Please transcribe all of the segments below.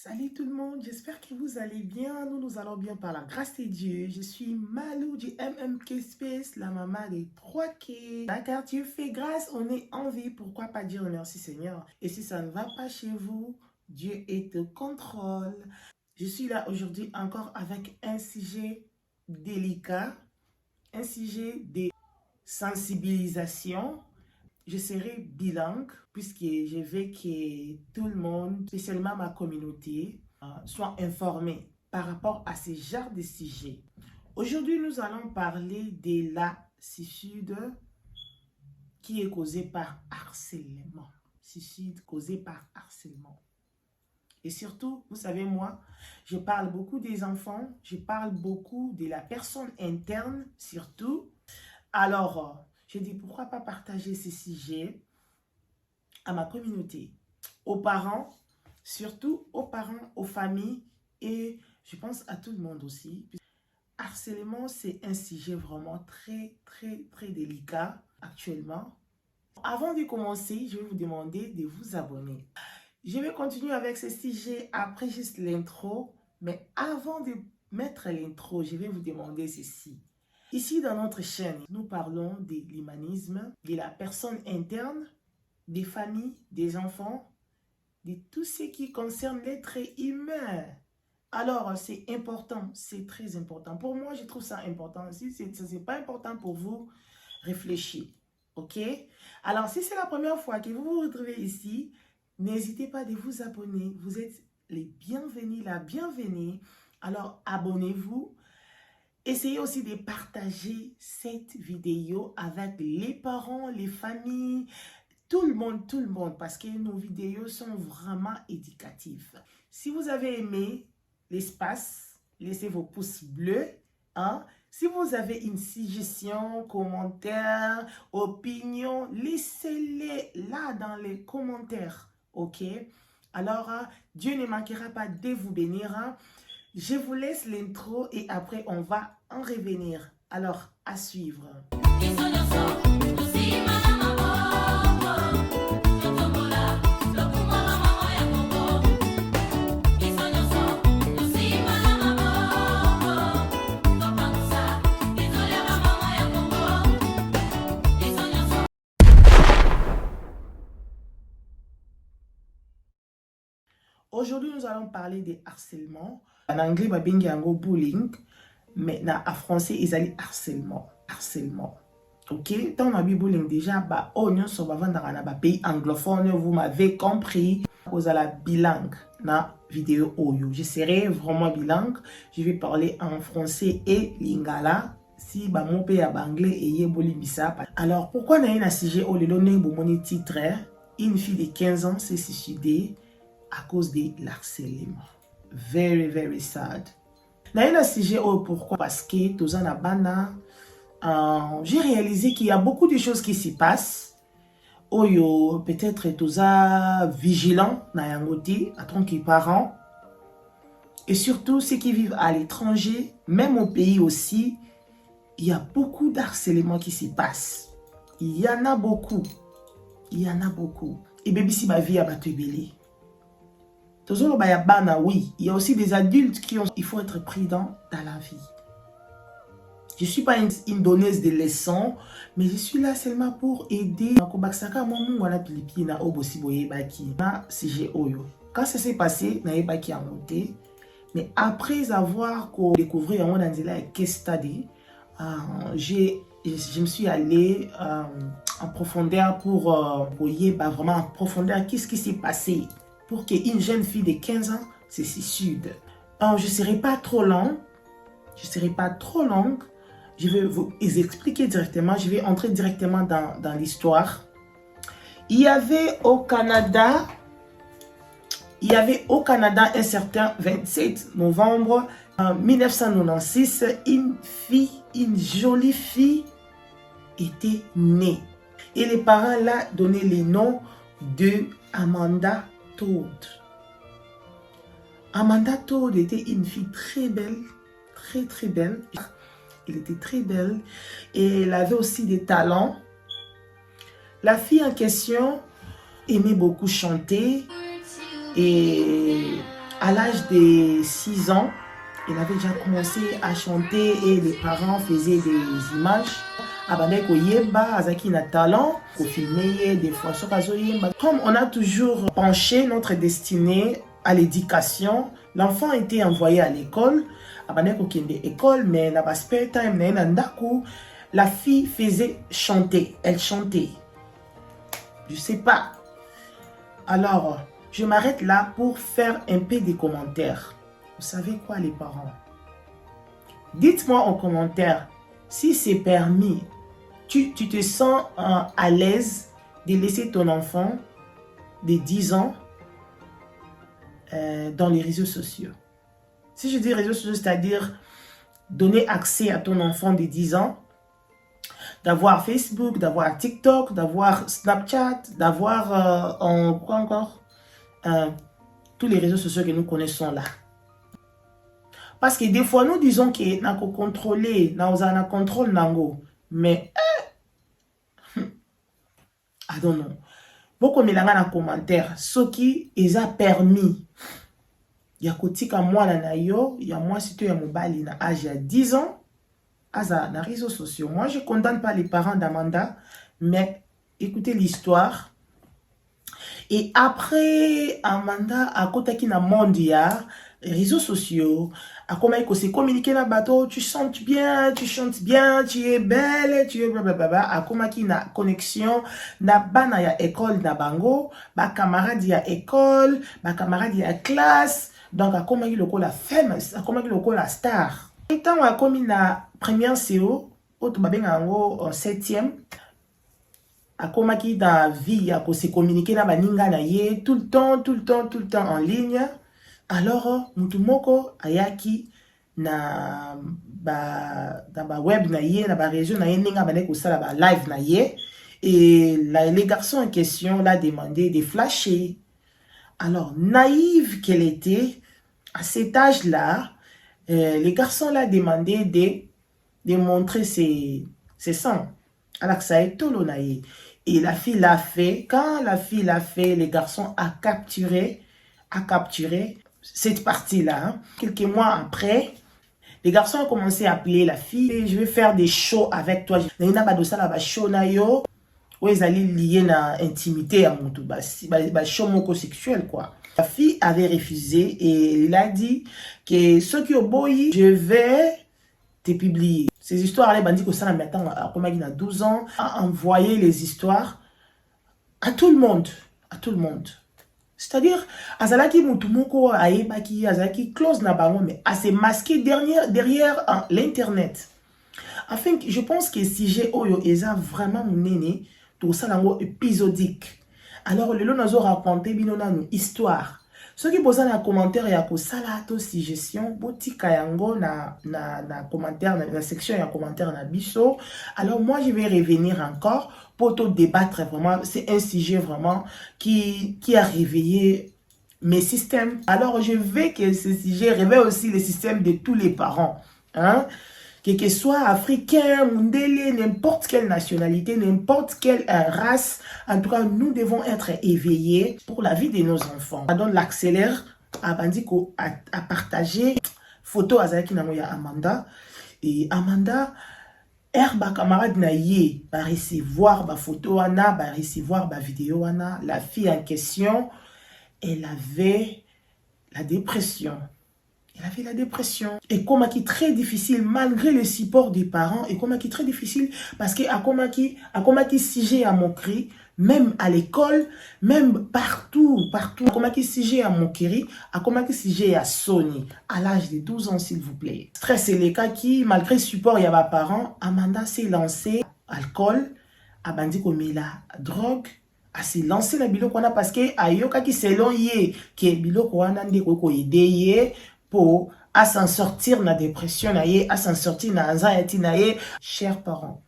Salut tout le monde, j'espère que vous allez bien. Nous allons bien par la grâce de Dieu. Je suis Malou du MMK Space, la maman des 3K. Car Dieu fait grâce, on est en vie. Pourquoi pas dire merci Seigneur? Et si ça ne va pas chez vous, Dieu est au contrôle. Je suis là aujourd'hui encore avec un sujet délicat, un sujet de sensibilisation. Je serai bilingue puisque je veux que tout le monde, spécialement ma communauté, soit informé par rapport à ce genre de sujet. Aujourd'hui, nous allons parler de la suicide qui est causée par harcèlement. Suicide causé par harcèlement. Et surtout, vous savez, moi, je parle beaucoup des enfants, je parle beaucoup de la personne interne, surtout. Alors, je dis pourquoi pas partager ces sujets à ma communauté, aux parents, surtout aux parents, aux familles et je pense à tout le monde aussi. Harcèlement, c'est un sujet vraiment très délicat actuellement. Avant de commencer, je vais vous demander de vous abonner. Je vais continuer avec ce sujet après juste l'intro, mais avant de mettre l'intro, je vais vous demander ceci. Ici, dans notre chaîne, nous parlons de l'humanisme, de la personne interne, des familles, des enfants, de tout ce qui concerne l'être humain. Alors, c'est important, c'est très important. Pour moi, je trouve ça important. Si ce n'est pas important pour vous, réfléchissez. Ok? Alors, si c'est la première fois que vous vous retrouvez ici, n'hésitez pas de vous abonner. Vous êtes les bienvenus, la bienvenue. Alors, abonnez-vous. Essayez aussi de partager cette vidéo avec les parents, les familles, tout le monde, parce que nos vidéos sont vraiment éducatives. Si vous avez aimé l'espace, laissez vos pouces bleus. Hein? Si vous avez une suggestion, commentaire, opinion, laissez-les là dans les commentaires. Ok? Alors, Dieu ne manquera pas de vous bénir. Hein? Je vous laisse l'intro et après on va en revenir. Alors, à suivre. Aujourd'hui, nous allons parler de harcèlement. En anglais, il y a un bullying, mais en français, il y a harcèlement. Harcèlement. Ok? Dans ma bullying, déjà, sur le pays anglophone, vous m'avez compris. Vous allez bilingue dans la vidéo Oyo. Je serai vraiment bilingue. Je vais parler en français et lingala. Si mon pays est anglais et yeboli bisa. Alors, pourquoi n'a un sujet au le titre? Une fille de 15 ans s'est suicidée à cause de l'harcèlement. Very sad. N'a sujet pourquoi? Parce que tous en abana, j'ai réalisé qu'il y a beaucoup de choses qui s'y passent. Oyo peut-être tous vigilants na yangote en tant que parents. Et surtout ceux qui vivent à l'étranger, même au pays aussi, il y a beaucoup d'harcèlement qui s'y passe. Il y en a beaucoup. Il y en a beaucoup. Et bébé si ma vie a battu belé. Oui, il y a aussi des adultes qui ont... Il faut être prudent dans la vie. Je ne suis pas une donneuse de leçons, mais je suis là seulement pour aider. Quand ça s'est passé, mais après avoir découvert je me suis allée en profondeur pour vraiment en profondeur qu'est-ce qui s'est passé pour qu'une jeune fille de 15 ans se suicide. Je ne serai pas trop longue. Je vais vous expliquer directement. Je vais entrer directement dans l'histoire. Il y avait au Canada un certain 27 novembre 1996, une jolie fille était née. Et les parents là donnaient les noms de Amanda Todd. Amanda Todd était une fille très belle, très belle. Elle était très belle et elle avait aussi des talents. La fille en question aimait beaucoup chanter et À l'âge de 6 ans, elle avait déjà commencé à chanter et les parents faisaient des images. Abandé ko yemba, azaki na talent, ko filmer des fois sur yemba. Comme on a toujours penché notre destinée à l'éducation, l'enfant était envoyé à l'école. Abandé ko kende école, mais la spare time na ndaku, la fille faisait chanter, elle chantait. Je sais pas. Alors, je m'arrête là pour faire un peu des commentaires. Vous savez quoi les parents? Dites-moi en commentaire si c'est permis. Tu te sens à l'aise de laisser ton enfant de 10 ans dans les réseaux sociaux. Si je dis réseaux sociaux, c'est-à-dire donner accès à ton enfant de 10 ans, d'avoir Facebook, d'avoir TikTok, d'avoir Snapchat, d'avoir quoi encore? Tous les réseaux sociaux que nous connaissons là. Parce que des fois, nous disons que nous avons contrôlé, nous avons contrôle, mais I don't know. Beaucoup de gens dans commentaire, ce qui est permis. Il y a kotika moi na yo, il y a moi si tu es mobile na âge à 10 ans, à les réseaux sociaux. Moi je condamne pas les parents d'Amanda, mais écoutez l'histoire. Et après Amanda a contacté na mondia, réseaux sociaux, à comment il se communiquer dans bateau, tu chantes bien, tu es belle, tu es blablabla, à comment il na connexion, na bana ya école na bango, ba camarade ya école, ba camarade ya classe, donc à comment il le la famous, à comment il le la star. Et tant à comme il na première CO, autre babenga ngo en 7e, à comment il na vie à se communiquer na baninga na ye tout le temps en ligne. Alors, mutumoko ayaki na ba web na ye, na ba région na ye, ninga bane ko sala ba live na ye. Et les garçons en question l'a demandé de flasher. Alors, naïve qu'elle était, à cet âge-là, les garçons l'a demandé de montrer ses seins. Alors que ça est tout le naïf. Et la fille l'a fait. Quand la fille l'a fait, les garçons a capturé cette partie-là. Hein. Quelques mois après, les garçons ont commencé à appeler la fille. Je vais faire des shows avec toi. Il y a des shows où ils allaient lier na intimité à mon tout. Show homosexuel quoi. La fille avait refusé et il a dit que ceux qui ont boyi, je vais te publier. Ces histoires, les bandits, ça n'a comme il a 12 ans, a envoyé les histoires à tout le monde. À tout le monde. C'est-à-dire, Azalaki Mutumoko Aebaki, Azalaki close Nabango, mais à se masquer derrière l'internet. Enfin, je pense que si j'ai Oyo Eza vraiment mon aîné, tout ça lango épisodique. Alors, le lot nous a raconté une histoire. Ceux qui posent dans les commentaires, il y a que ça là, to suggestion, botika yango na commentaire, na section ya commentaire na biso. Alors moi je vais revenir encore pour te débattre vraiment. C'est un sujet vraiment qui a réveillé mes systèmes. Alors je veux que ce sujet réveille aussi les systèmes de tous les parents, hein. Que soit africain, mundélé, n'importe quelle nationalité, n'importe quelle race, en tout cas, nous devons être éveillés pour la vie de nos enfants. On donne l'accélère à partager photo Azaki Namoya Amanda. Et Amanda, ba camarade na ye, va recevoir ba photo wana, va recevoir ba vidéo wana. La fille en question, elle avait la dépression. Elle avait la dépression. Et comment qui est très difficile, malgré le support des parents, et comment qui est très difficile, parce que à comment qui sujet à mon cri, même à l'école, même partout, comment qui sujet à mon cri, à comment qui sujet à Sony, à l'âge de 12 ans, s'il vous plaît. Stress, c'est les cas qui, malgré le support, il y a mes parents, Amanda s'est lancée, alcool, a bandi comme la drogue, a s'est lancé la biloko wana parce que ayoka qui selon ye, que biloko wana ndi ko aider pour à s'en sortir de la dépression, à s'en sortir de l'anxiété. Chers parents,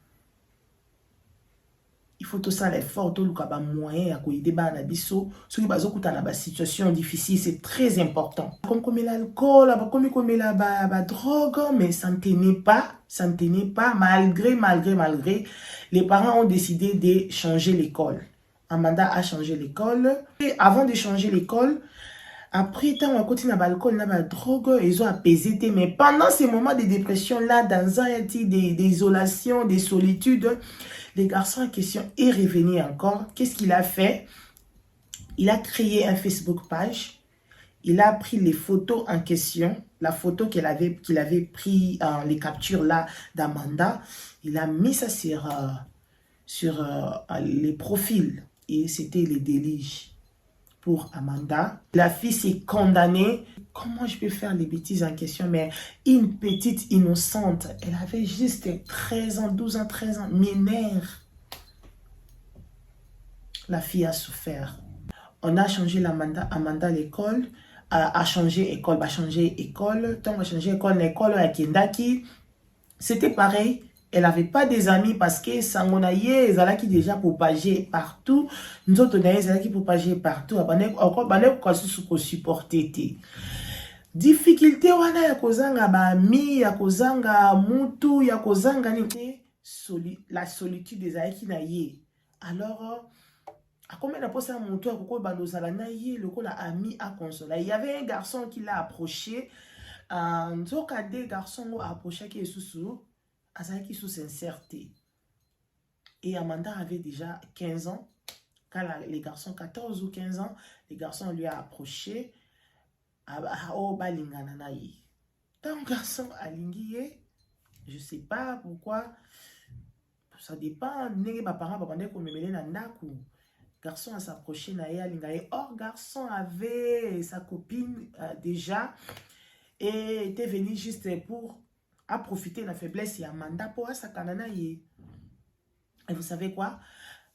il faut tout ça l'effort, tout le moyen à aider les biso, ceux qui basent dans la situation difficile, c'est très important. Comme l'alcool, comme la drogue, mais ça ne tenait pas, malgré, les parents ont décidé de changer l'école. Amanda a changé l'école. Et avant de changer l'école, Après, tant à côté na l'alcool, na drogue, ils ont apaisé. Mais pendant ces moments de dépression-là, dans un état d'isolation, de solitude, le garçon en question est revenu encore. Qu'est-ce qu'il a fait? Il a créé un Facebook page. Il a pris les photos en question, la photo qu'il avait pris, les captures là d'Amanda. Il a mis ça sur les profils. Et c'était les délits pour Amanda. La fille s'est condamnée. Comment je peux faire les bêtises en question? Mais une petite innocente, elle avait juste 13 ans, 12 ans, 13 ans, mineure. La fille a souffert. On a changé Amanda l'école, a changé école, va changer école, tant va changer l'école à Kendaki. C'était pareil. Elle n'avait pas des amis parce que Sangonaye, elle qui déjà propagé partout. Nous autres, elle qui propagé partout. Encore, on supporter. Difficulté, wana ya kozanga bami, ya kozanga mutu, ya kozanga ni. La solitude des aïki na ye. Alors, à combien de fois mon tour à bandozala na ye, le la ami à consoler. Il y avait un garçon qui l'a approché. Nzoka des garçons ont approché qui est sous Azaki sous sincérité. Et Amanda avait déjà 15 ans. Quand les garçons, 14 ou 15 ans, les garçons lui a approché. Tant garçon a lingué, je ne sais pas pourquoi. Ça dépend. Mes parents garçon a s'approché na ya lingaye. Or, garçon avait sa copine déjà et était venu juste pour profiter de la faiblesse et Amanda pour sa kanana. Et vous savez quoi?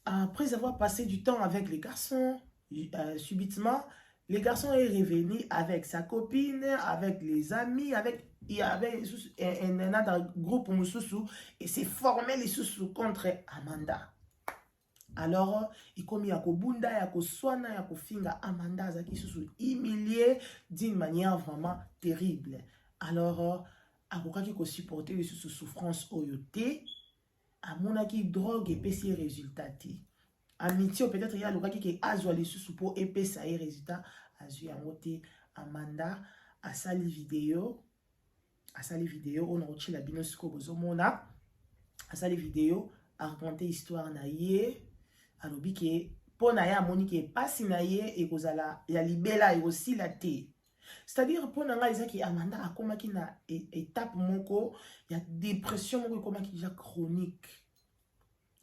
Après avoir passé du temps avec les garçons, subitement, les garçons est revenu avec sa copine, avec les amis, il y avait un groupe Moussoussou et s'est formé les sous contre Amanda. Alors, il comme ya kobunda, ya koswana, ya kofinga Amanda Zaki sous humilié d'une manière vraiment terrible. Alors, avocat qui supporter les sous souffrance oyoté, à mon qui drogue et pc résultat. Amitié peut-être il y a le qui a les sous pour épais ça et résultat a joué en côté Amanda a sali vidéo on a reçu la binosco bozomona a sali vidéo a raconté histoire na ye alobi ke po na ya moni ke pasi na ye e kozala ya libela et aussi la té. C'est-à-dire pour nanga ezaki Amanda akomaki na étape moko ya dépression moko ekomaki déjà chronique.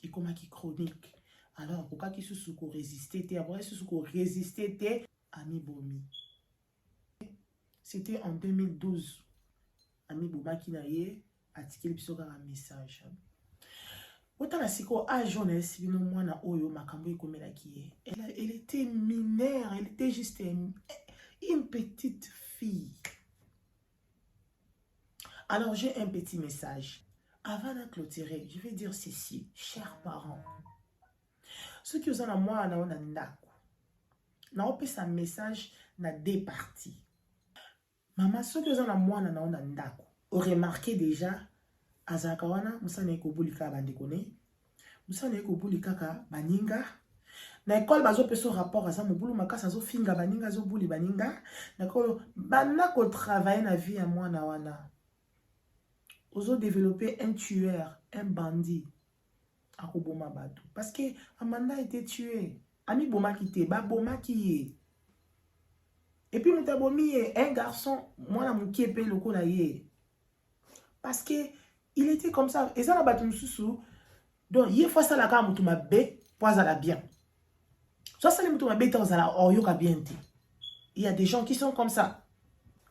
Ekomaki chronique. Alors pourquoi qui sous ko résister té après sous ko résister té ami bomi. C'était en 2012. Ami bomaki na ye atikeli biso kaka message. Autant la siko a jeunesse bino mwana oyo makambo ekomelaki ye. Elle était mineure, elle était juste une petite fille. Alors j'ai un petit message. Avant de clôturer, je vais dire ceci, chers parents. Ceux qui ont moi na ndako. Na opesa message na deux parties. Maman, ceux qui ont moi na ndako, remarqué déjà azaka wana musana ekobulika bandekone. Musana ekobulika ka baninga. Na école bazo peso rapport asa mobulu makasa zo finga baninga zo buli baninga. Na école bana ko travailler na vie à moi na wana. Ozo développer un tueur, un bandit. Akoboma bato. Parce que Amanda a été tuée. Ami boma kité, ba boma ki. Et puis mutabomi un garçon, moi na muki epé loko na ye. Parce que il était comme ça. Et ça na bato mususu. Donc il faut ça la ka mutu mabe, poza la bien. Soit ça les mutu mabe ta ozala oyoka bien te. Il y a des gens qui sont comme ça.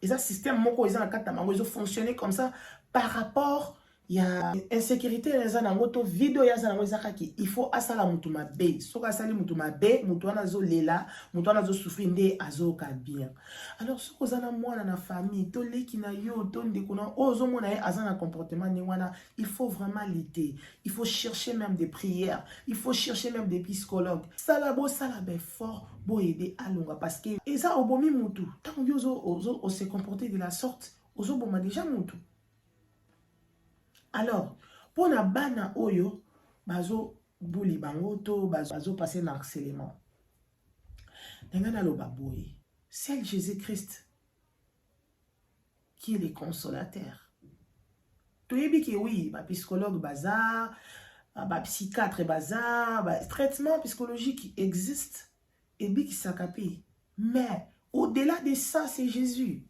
Et ça système moko ils ont la carte mango ils ont fonctionné comme ça par rapport il y a insécurité les anangoto vidéo ya za ngozakaki il faut asala mutu mabe soka sali mutu mabe mutu wana zo lela mutu wana zo souffrir nde azoka bien. Alors ce que zana mwana na famille to leki na yo to ndeko na ozo mona ye azana comportement ne wana il faut vraiment lutter, il faut chercher même des prières, il faut chercher même des psychologues. Salabo salabe fort bo aider alonga parce que et ça obomi mutu tant yo ozo se comporter de la sorte ozo boma déjà mutu. Alors, pour na bana oyo, bazo bouli bango to bazo passer na harcèlement. Nengana lo baboye. c'est Jésus-Christ qui est le consolateur. Tu sais que oui, psychologue bazar, psychiatre bazar, traitement psychologique existe et qui s'accapé. Mais au-delà de ça, c'est Jésus.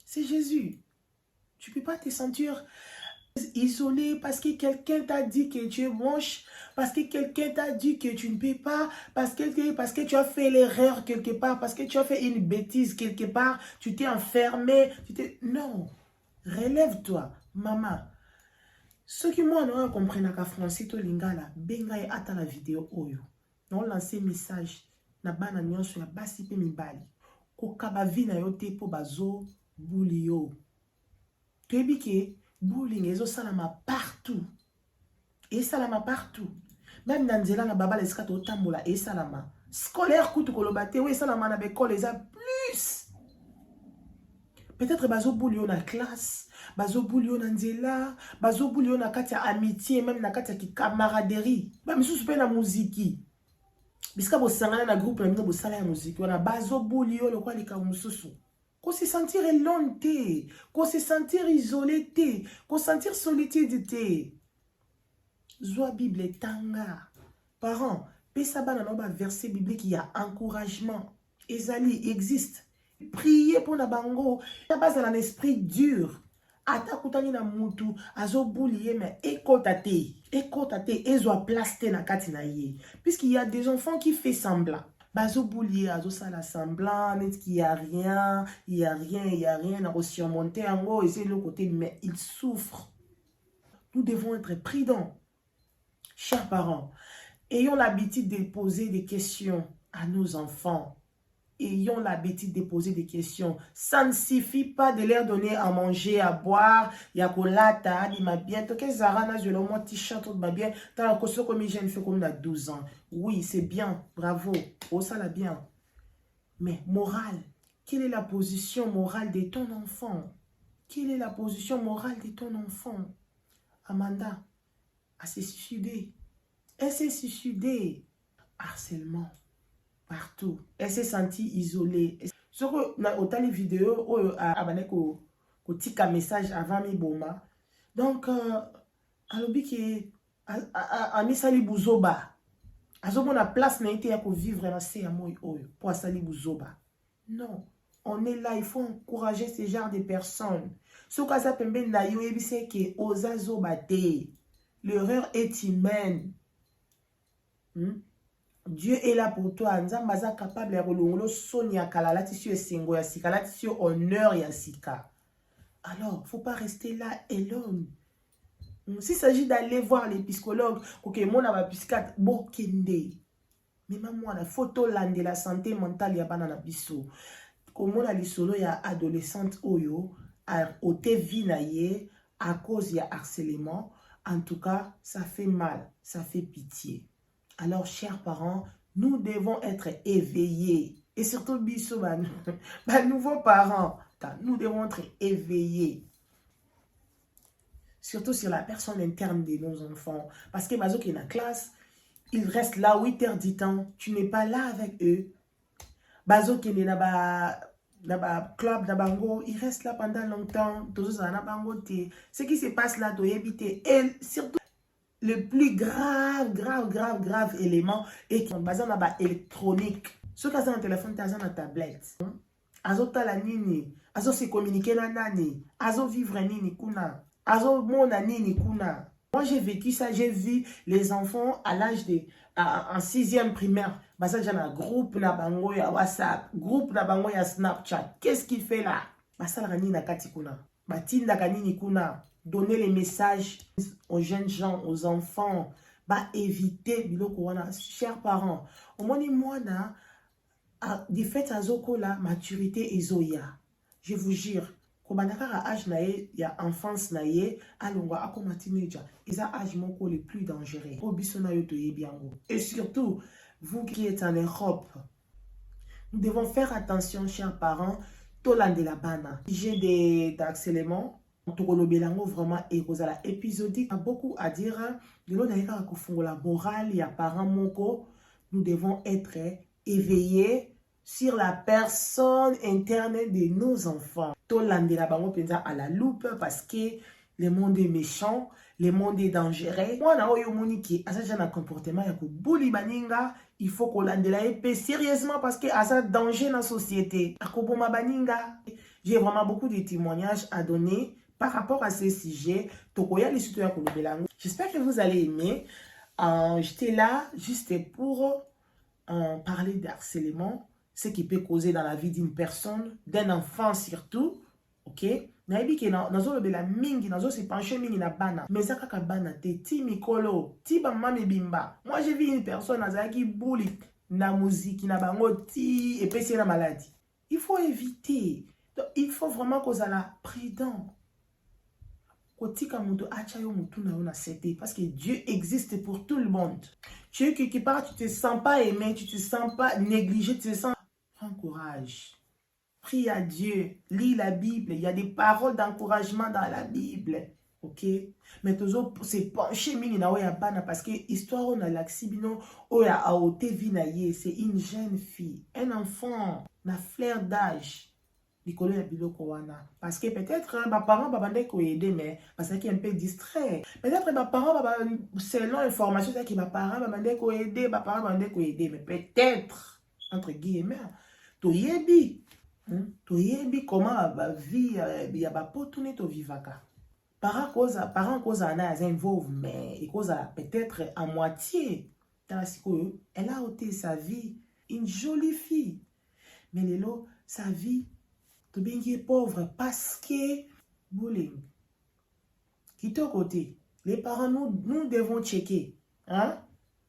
C'est Jésus. Tu ne peux pas te sentir isolé parce que quelqu'un t'a dit que tu es moche, parce que quelqu'un t'a dit que tu ne peux pas, parce que tu as fait l'erreur quelque part, parce que tu as fait une bêtise quelque part, tu t'es enfermé. Non, relève-toi, maman. Ceux qui moi ne comprennent pas français, to lingala, benga et ata la vidéo oyo. Non lancer message na bana nyonso ya basi pe mibali. Ko kabavi na yo te po bazo bully yo. Tebi ke bullying ezo salama partout. Et salama partout. Même dans nzela na baba leska to tambola et salama. Scolaire kutu kolobate we salama na bekole eza plus. Peut-être bazo bully yo na classe. Bazo bully yo na nzela, bazo bully yo na kati ya amitié, même na kati ya camaraderie. Ba misusu pe na muziki. Biska bo sangana na groupe na bino bo sala ya muziki, wana bazo bully yo lokwa lika mususu. Ko se sentir alone te, ko se sentir isolé te, ko sentir solitude te. Zwa Bible tanga. Parents, pesa bana na ba verset biblique il y a encouragement. Ezali existe. Priez pour na bango, na base un esprit dur. Ata kutani na mutu azo boulier mais écotate ezo place te na kati na ye puisqu'il y a des enfants qui fait semblant bazo boulier azo sala semblant net qu'il y a rien na surmonter en et c'est le côté mais il souffre. Nous devons être prudents, chers parents. Ayons l'habitude de poser des questions à nos enfants. Ayons l'habitude de poser des questions. Ça ne suffit pas de leur donner à manger, à boire. Yakolata, dit ma bien. Toke Zarana, je le montre, t-shirt, ma bien. T'as un costume comme je ne fais comme à 12 ans. Oui, c'est bien. Bravo. Oh, ça l'a bien. Mais morale, quelle est la position morale de ton enfant? Quelle est la position morale de ton enfant? Amanda, elle s'est suicidée. Elle s'est suicidée. Harcèlement. Partout. Elle s'est sentie isolée. Sur autant les vidéos, abonné ko tika message avant mi boma. Donc, alobi ki sali buzoba. Azobo na place na ite ya ko vivre na se ya moi oyo pour sali buzoba. Non, on est là, il faut encourager ce genre de personnes. Ce que ça pembe na yo ebise ke ozazoba te. L'erreur est humaine. Dieu est là pour toi. Nzamba za capable ya kolongolo soni ya kala latisio esengo ya sika latisio honneur ya sika. Alors, faut pas rester là alone. S'il s'agit d'aller voir les psychologues, ok, mon a psychiatre, bon kende. Mais maman, la photo là de la santé mentale ya bana na biso. Comme on a lisolo ya adolescente oyo a ote vie na ye à cause ya harcèlement. En tout cas, ça fait mal, ça fait pitié. Alors, chers parents, nous devons être éveillés. Et surtout, biso, nouveaux parents, nous devons être éveillés. Surtout sur la personne interne de nos enfants. Parce que, bazo qui est dans la classe, ils restent là 8 heures du temps. Tu n'es pas là avec eux. Bazo qui est dans le club, dans bango, ils restent là pendant longtemps. Ce qui se passe là, tu éviter. Et surtout, le plus grave élément est qu'on base en électronique. Ce qui est un téléphone, tu as une tablette. Azo tala nini, azo se communiquer na nani, azo vivre nini kuna, azo mona nini kuna. Moi j'ai vécu ça, j'ai vu les enfants à l'âge de en 6e primaire, basa jana groupe na bango ya WhatsApp, groupe na bango ya Snapchat. Qu'est-ce qu'il fait là? Basa la nini na kati kuna, batinda kanini kuna. Donner les messages aux jeunes gens, aux enfants, éviter biloko wana. Chers parents, au moins moi na de fait azoko la maturité ezoya. Je vous jure, kobanaka à âge nae ya enfance nae alongwa akoma teenager, eza âge moko le plus dangereux. Obisona yo toyebiango. Et surtout, vous qui êtes en Europe, nous devons faire attention, chers parents, tolande la bana. J'ai d'harcèlement. Vraiment épisodique, a beaucoup à dire. La morale, il y a parents moko. Nous devons être éveillés sur la personne interne de nos enfants. Tolandela bango penza à la loupe parce que le monde est méchant, le monde est dangereux. Moi, na oyo moniki, asa jana comportement ya kubuli baninga, il faut qu'on landela épée sérieusement parce que asa danger dans la société. Akoboma baninga. J'ai vraiment beaucoup de témoignages à donner par rapport à ces sujets. Tokoya les citoyens kolobelango. J'espère que vous allez aimer. J'étais là juste pour parler d'harcèlement, ce qui peut causer dans la vie d'une personne, d'un enfant surtout. Ok? Naibi ke nazo lobela mingi, nazo se pencher mingi na bana. Mais ça kaka bana te, ti mikolo, ti ba mame bimba. Moi j'ai vu une personne azaki bouli na musique, na bango ti et pesi na maladie. Il faut éviter. Donc, il faut vraiment qu'on soit là prudent. Parce que Dieu existe pour tout le monde. Tu es quelque part, tu ne te sens pas aimé, tu ne te sens pas négligé, tu te sens... Prends courage. Prie à Dieu. Lis la Bible. Il y a des paroles d'encouragement dans la Bible. Ok? Mais toujours, c'est penché parce que l'histoire, on a l'accibino, on a aoté vinaye. C'est une jeune fille, un enfant, la fleur d'âge. Parce que peut-être mes parents vont aider, mais parce qu'ils sont un peu distrait. Peut-être mes parents, selon l'information, c'est que mes parents vont aider, mes parents vont aider, mais peut-être, entre guillemets, tu yebi comment la vie, il y a pas tourner to vivaka. Parents cause en a involve, mais il cause peut-être à moitié. Elle a ôté sa vie, une jolie fille, mais Lélo, sa vie tu es pauvre parce que bullying. Qui te côté, les parents, nous devons checker. Hein?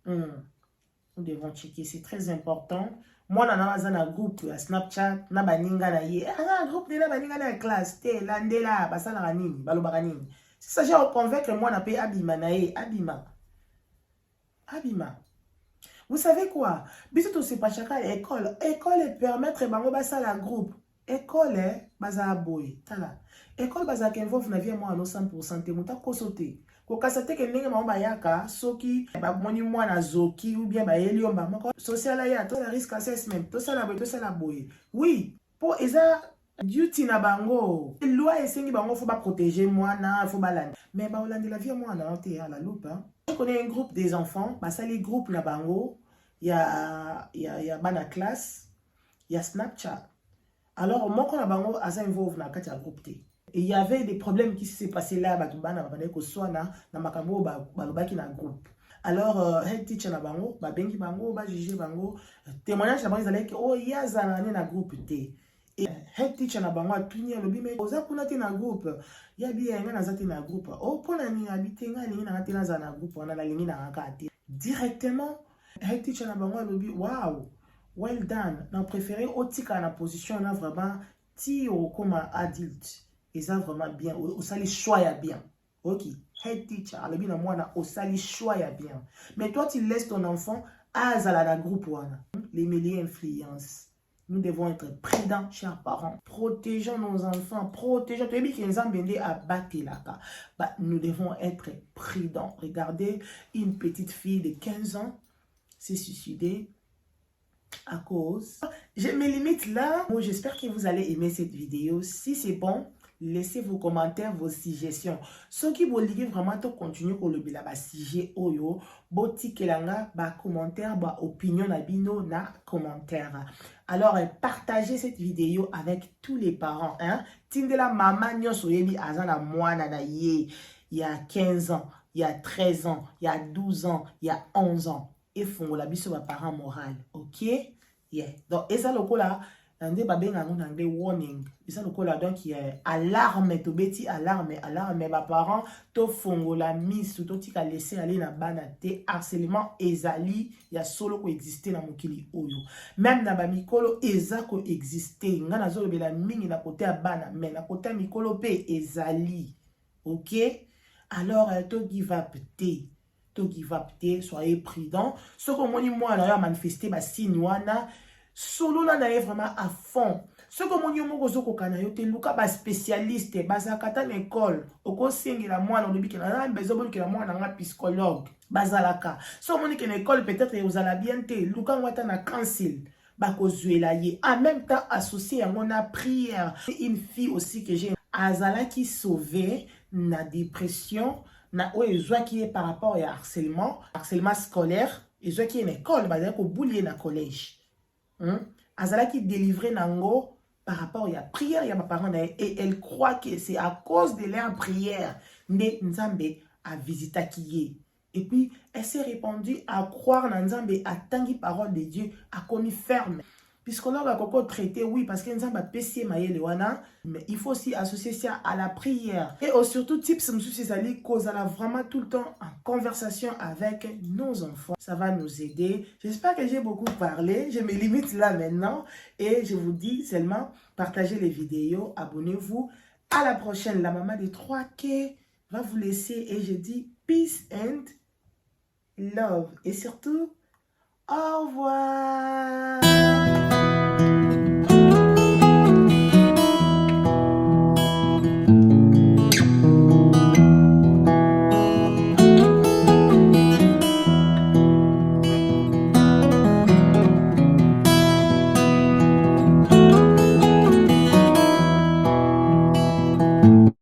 Nous devons checker, c'est très important. Moi, dans un groupe à Snapchat, na baninga na ye. Un groupe de la baninga na classe, te landela, basala ranini, balobaranini. C'est ça, j'ai convaincre moi na paye abima na ye, abima. Vous savez quoi? Biso c'est pas chaque école. École permettre bango basala groupe. École baza boy tala école baza kenvo na vie moi no 100% te muta kosote ko kasate ke ndenge mamba yaka soki ba moni mwana zoki ou bien ba eliomba moko social ya to la risk assessment to sala boy oui pour eza duty na bango loi esengi bango faut ba protéger mwana faut balanda mais ba olandi la vie mwana te à la loupe hein. Je connais un groupe des enfants ba sali groupe na bango ya bana classe ya Snapchat. Alors, moi, quand on a bango, asa involve na kati ya groupe te. Et il y avait des problèmes qui s'est passé là, batubana, babane ko soit na makambo balobaki na groupe. Alors, head teacher na bango, bengi bango, juger bango, témoignage na bango zalé que oh yaza na groupe te. Et head teacher na bango atuni alobi mais oza kuna te na groupe. Ya bi nga na zati na groupe. Oh pona ni habite nga ni na te na za na groupe, on a la lingi na ngaka. Directement, head teacher na bango alobi wow. Well done. On préféré otika na position là vraiment ti comme adulte. Et ça vraiment bien. Au sali choix ya bien. Ok. Head teacher. Alors bien moi na au sali choix ya bien. Mais toi tu laisses ton enfant à la groupe wana. Les médias influence. Nous devons être prudents, chers parents. Protégeons nos enfants. Protégeons. Nous devons être prudents. Regardez une petite fille de 15 ans s'est suicidée. À cause. Je me limite là. Bon, j'espère que vous allez aimer cette vidéo. Si c'est bon, laissez vos commentaires, vos suggestions. Ceux qui vont lire vraiment tout continuer pour le bila sujet oyo, boti kelanga ba commentaire, ba opinion na bino na commentaire. Alors partagez cette vidéo avec tous les parents hein. Tindela mama nyoso yebi azana mwana na ye. Il y a 15 ans, il y a 13 ans, il y a 12 ans, il y a 11 ans. Et font la biso ba parent moral, ok? Yeah. Donc et ça le coup là, ndé ba benga en anglais warning. Et ça le coup là donc il y a alarme to beti alarme ba parents to fongo la mise to tika laisser aller na bana te harcèlement ezali ya solo ko exister na mokili oyo. Même na ba mikolo eza ko exister. Nga na zo bela mingi na côté ya bana mais na côté mikolo pe ezali. Ok? Alors to give up te. Soyez prudents. Ce que moi a manifesté ma signe wana solo na vraiment à fond. Ce que moi mozo ko kana yo te luka ba spécialiste bazakata l'école oko sengela mwana lobi ke na besoin que la mwana nga psychologue bazalaka. So moni que l'école peut-être vous allez bien te luka ngata na cancel En même temps, associé à mon prière. Une fille aussi que j'ai, Azala qui sauvait la dépression, qui est par rapport à harcèlement scolaire, et qui est une école, c'est-à-dire boulier dans collège. Azala qui délivrait nango par rapport à la prière, il y a ma parents, et elle croit que c'est à cause de leur prière, mais Nzambe a visité qui est. Et puis, elle s'est répandue à croire dans Nzambe, à tangi parole de Dieu, à commis ferme. Psychologue a encore traité, oui, parce que Nzambe a péché maïelewana, mais il faut aussi associer ça à la prière. Et surtout, tips, cause à la vraiment tout le temps en conversation avec nos enfants. Ça va nous aider. J'espère que j'ai beaucoup parlé. Je me limite là maintenant. Et je vous dis seulement, partagez les vidéos, abonnez-vous. À la prochaine, la maman des 3K va vous laisser et je dis peace and love. Et surtout, au revoir.